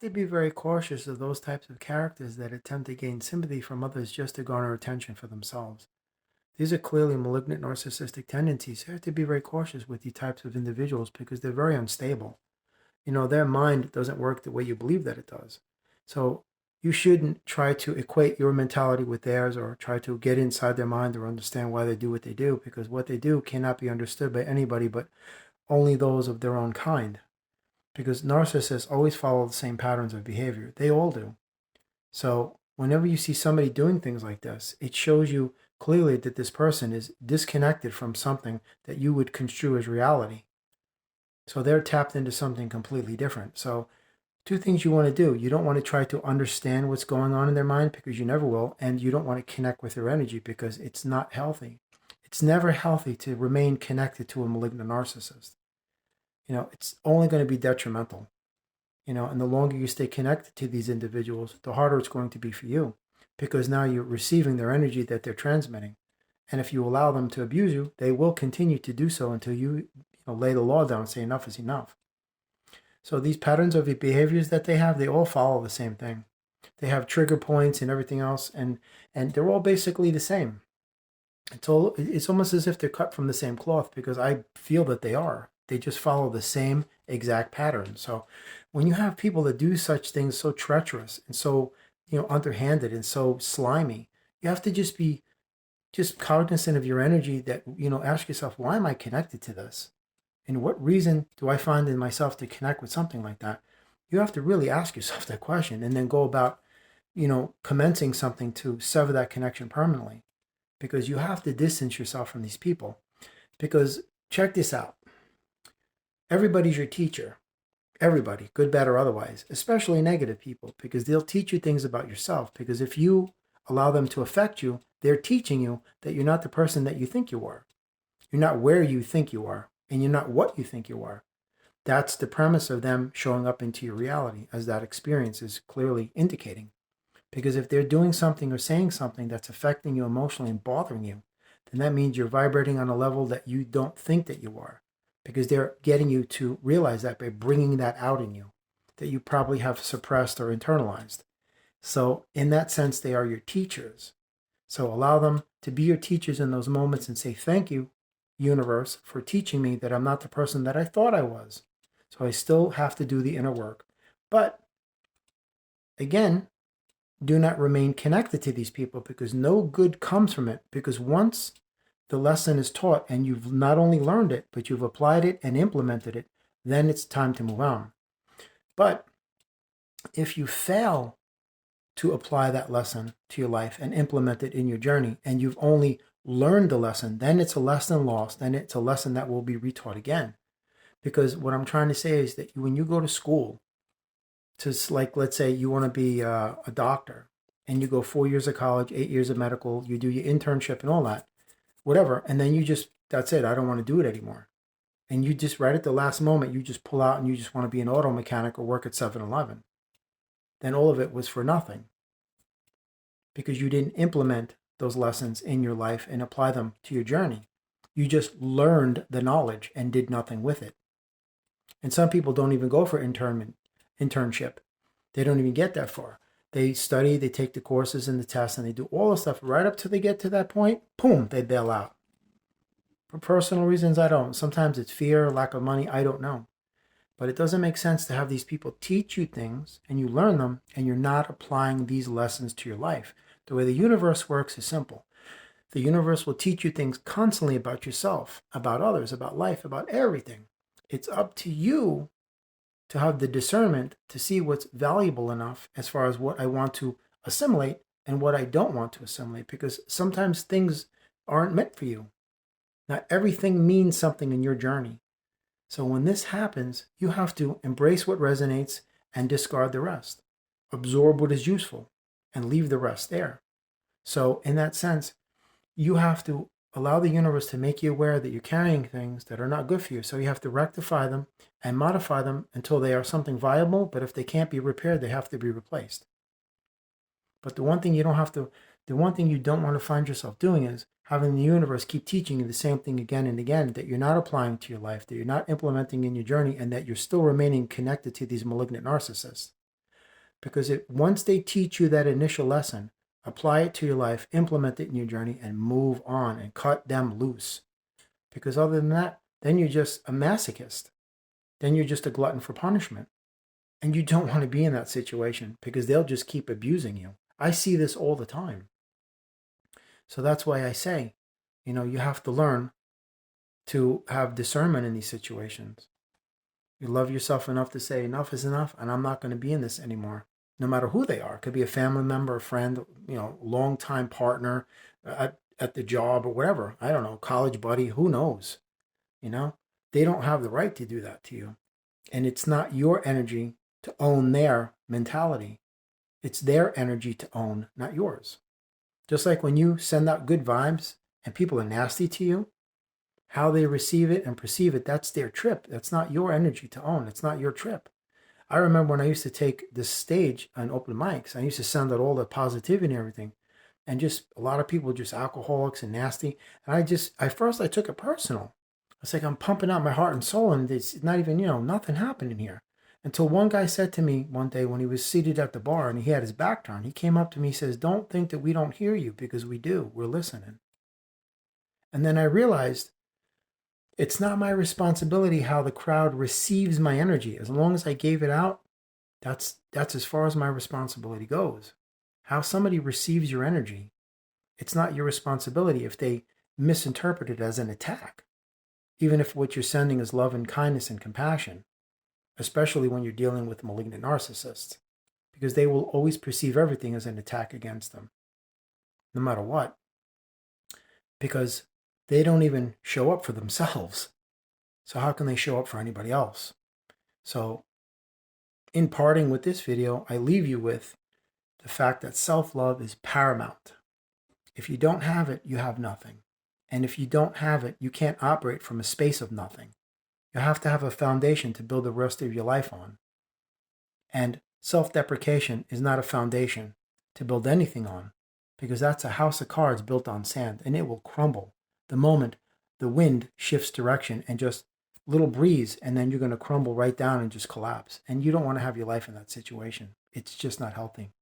to be very cautious of those types of characters that attempt to gain sympathy from others just to garner attention for themselves. These are clearly malignant narcissistic tendencies. You have to be very cautious with these types of individuals because they're very unstable. Their mind doesn't work the way you believe that it does. So you shouldn't try to equate your mentality with theirs or try to get inside their mind or understand why they do what they do, because what they do cannot be understood by anybody but only those of their own kind. Because narcissists always follow the same patterns of behavior. They all do. So whenever you see somebody doing things like this, it shows you clearly that this person is disconnected from something that you would construe as reality. So they're tapped into something completely different. So two things you want to do. You don't want to try to understand what's going on in their mind because you never will. And you don't want to connect with their energy because it's not healthy. It's never healthy to remain connected to a malignant narcissist. It's only going to be detrimental. And the longer you stay connected to these individuals, the harder it's going to be for you because now you're receiving their energy that they're transmitting. And if you allow them to abuse you, they will continue to do so until you lay the law down and say enough is enough. So these patterns of behaviors that they have, they all follow the same thing. They have trigger points and everything else, and they're all basically the same. It's almost as if they're cut from the same cloth because I feel that they are. They just follow the same exact pattern. So when you have people that do such things so treacherous and so underhanded and so slimy, you have to just be cognizant of your energy that ask yourself, why am I connected to this? And what reason do I find in myself to connect with something like that? You have to really ask yourself that question and then go about, commencing something to sever that connection permanently. Because you have to distance yourself from these people. Because check this out. Everybody's your teacher. Everybody, good, bad, or otherwise, especially negative people, because they'll teach you things about yourself. Because if you allow them to affect you, they're teaching you that you're not the person that you think you are. You're not where you think you are. And you're not what you think you are. That's the premise of them showing up into your reality, as that experience is clearly indicating. Because if they're doing something or saying something that's affecting you emotionally and bothering you, then that means you're vibrating on a level that you don't think that you are. Because they're getting you to realize that by bringing that out in you, that you probably have suppressed or internalized. So in that sense, they are your teachers. So allow them to be your teachers in those moments and say, thank you, universe, for teaching me that I'm not the person that I thought I was. So I still have to do the inner work. But again, do not remain connected to these people because no good comes from it. Because once the lesson is taught and you've not only learned it, but you've applied it and implemented it, then it's time to move on. But if you fail to apply that lesson to your life and implement it in your journey, and you've only learned the lesson, then it's a lesson lost, then it's a lesson that will be retaught again. Because what I'm trying to say is that when you go to school, let's say you want to be a doctor, and you go 4 years of college, 8 years of medical, you do your internship and all that, whatever, and then that's it, I don't want to do it anymore. And you just, right at the last moment, you just pull out and you just want to be an auto mechanic or work at 7-Eleven. Then all of it was for nothing. Because you didn't implement those lessons in your life and apply them to your journey. You just learned the knowledge and did nothing with it. And some people don't even go for internship. They don't even get that far. They study, they take the courses and the tests, and they do all the stuff right up till they get to that point. Boom, they bail out. For personal reasons, I don't. Sometimes it's fear, lack of money, I don't know. But it doesn't make sense to have these people teach you things and you learn them and you're not applying these lessons to your life. The way the universe works is simple. The universe will teach you things constantly about yourself, about others, about life, about everything. It's up to you to have the discernment to see what's valuable enough as far as what I want to assimilate and what I don't want to assimilate, because sometimes things aren't meant for you. Not everything means something in your journey. So when this happens, you have to embrace what resonates and discard the rest. Absorb what is useful and leave the rest there. So in that sense, you have to allow the universe to make you aware that you're carrying things that are not good for you. So you have to rectify them and modify them until they are something viable. But if they can't be repaired, they have to be replaced. But the one thing you don't want to find yourself doing is having the universe keep teaching you the same thing again and again that you're not applying to your life, that you're not implementing in your journey, and that you're still remaining connected to these malignant narcissists. Because once they teach you that initial lesson, apply it to your life, implement it in your journey, and move on and cut them loose. Because other than that, then you're just a masochist. Then you're just a glutton for punishment. And you don't want to be in that situation because they'll just keep abusing you. I see this all the time. So that's why I say, you have to learn to have discernment in these situations. You love yourself enough to say enough is enough, and I'm not going to be in this anymore, no matter who they are. It could be a family member, a friend, longtime partner at the job or whatever. I don't know, college buddy, who knows? They don't have the right to do that to you. And it's not your energy to own their mentality. It's their energy to own, not yours. Just like when you send out good vibes and people are nasty to you, how they receive it and perceive it, that's their trip. That's not your energy to own. It's not your trip. I remember when I used to take this stage on open mics, I used to send out all the positivity and everything. And just a lot of people just alcoholics and nasty. And at first I took it personal. It's like I'm pumping out my heart and soul and it's not even, nothing happening here. Until one guy said to me one day when he was seated at the bar and he had his back turned, he came up to me and says, "Don't think that we don't hear you, because we do. We're listening." And then I realized it's not my responsibility how the crowd receives my energy. As long as I gave it out, that's as far as my responsibility goes. How somebody receives your energy, it's not your responsibility if they misinterpret it as an attack, even if what you're sending is love and kindness and compassion, especially when you're dealing with malignant narcissists, because they will always perceive everything as an attack against them, no matter what, because they don't even show up for themselves. So how can they show up for anybody else? So in parting with this video, I leave you with the fact that self-love is paramount. If you don't have it, you have nothing. And if you don't have it, you can't operate from a space of nothing. You have to have a foundation to build the rest of your life on. And self-deprecation is not a foundation to build anything on, because that's a house of cards built on sand, and it will crumble the moment the wind shifts direction and just little breeze, and then you're going to crumble right down and just collapse. And you don't want to have your life in that situation. It's just not healthy.